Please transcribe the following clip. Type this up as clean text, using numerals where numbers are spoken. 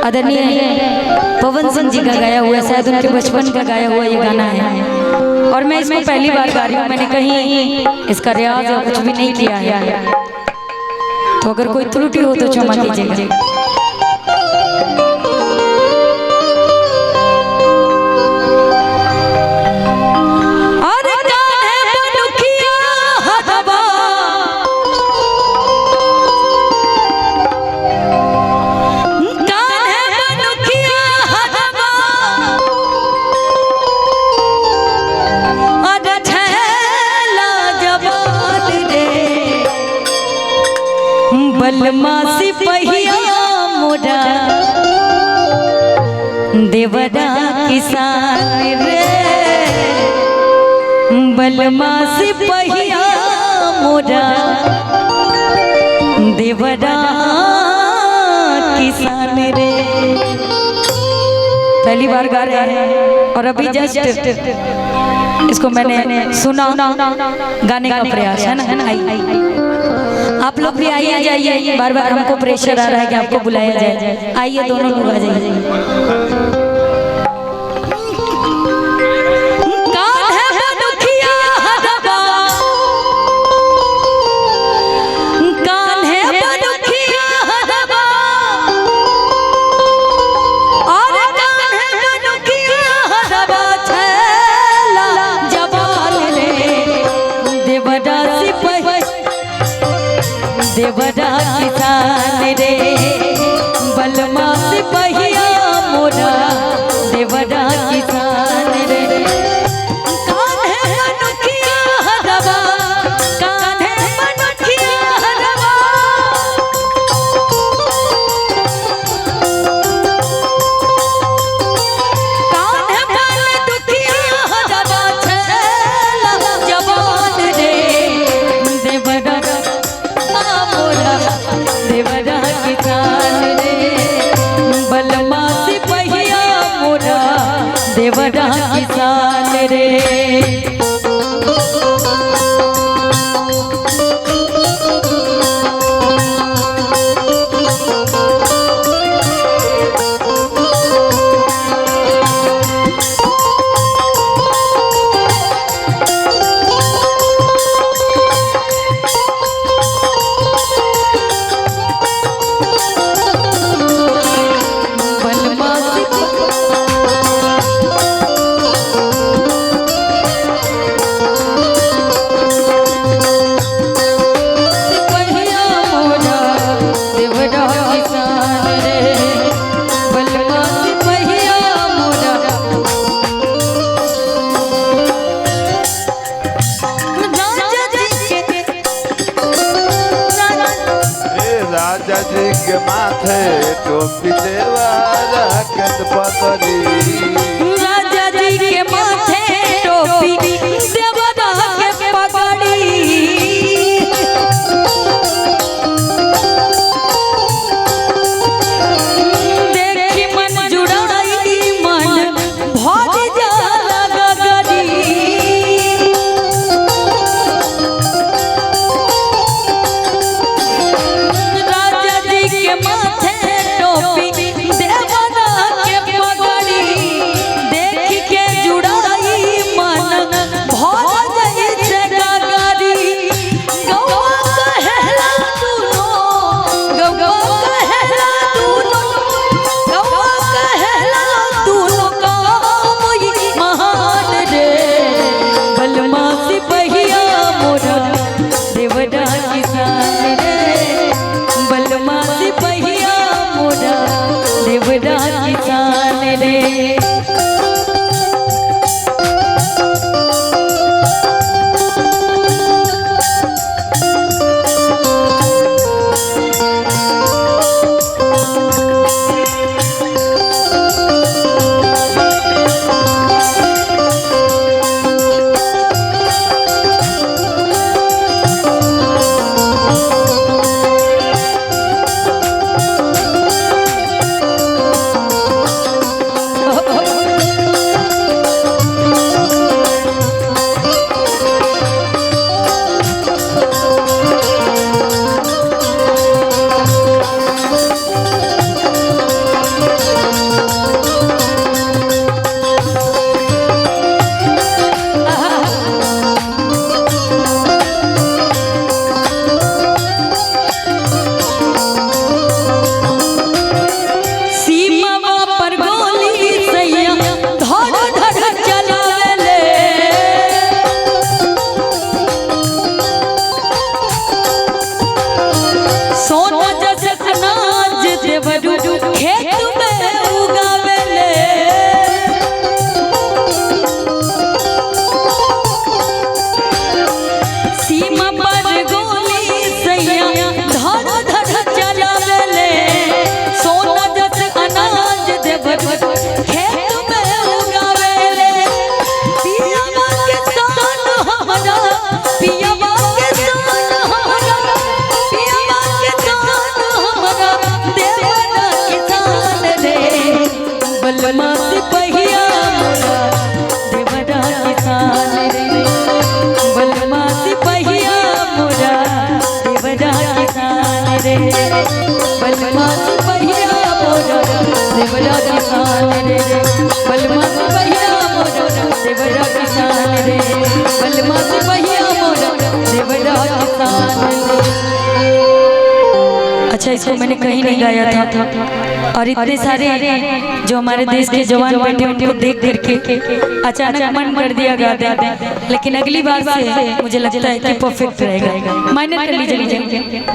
आदरणीय पवन सिंह जी का गाया हुआ, शायद उनके बचपन का गाया हुआ ये गाना है और मैं इसको पहली बार गा रही हूँ। मैंने कहीं इसका रियाज या कुछ भी नहीं किया है, तो अगर कोई त्रुटि हो तो क्षमा कीजिएगा। बलमा सिपहिया मोरा देवरा किसान रे, बलमा सिपहिया मोरा देवरा किसान रे। पहली बार गा रहे हैं और अभी जस्ट इसको मैंने सुना, गाने का प्रयास है ना। आप लोग भी आइए जाइए, बार बार हमको प्रेशर आ रहा है कि आपको बुलाया जाए। आइए दोनों लोग आ जाइए। देवरा किसान रे, बलमा सिपहिया मोरा देवरा किसान रे। कान्हे मनुखिया हरवा, कान्हे मनुखिया हरवा, कान्हे बाल दुखिया हरवा छेला जवान रे, देवरा देवरा किसान रे, बलमा सिपहिया मोरा देवरा किसान रे। राजा जी के माथे टोपी देवारा के पतरी, राजा जी के माथे टोपी देवारा के पगड़ी, देखी मन जुड़ाई मन भज जाला गगरी, के माथे टोपी देवरा के पगड़ी, बलमा सिपहिया मोरा देवरा किसान रे बलमा सिपहिया मोरा देवरा किसान रे बलमा सिपहिया मोरा देवरा किसान रे बलमा सिपहिया मोरा देवरा किसान रे बलमा सिपहिया मोरा देवरा किसान रे। अच्छा, इसको मैंने कहीं नहीं गाया था और इतने सारे जो हमारे देश के जवान बैठे उनको देख करके अचानक मन कर दिया गा दे, लेकिन अगली बार से मुझे लगता है कि परफेक्ट रहेगा। माइनर कर लीजिए।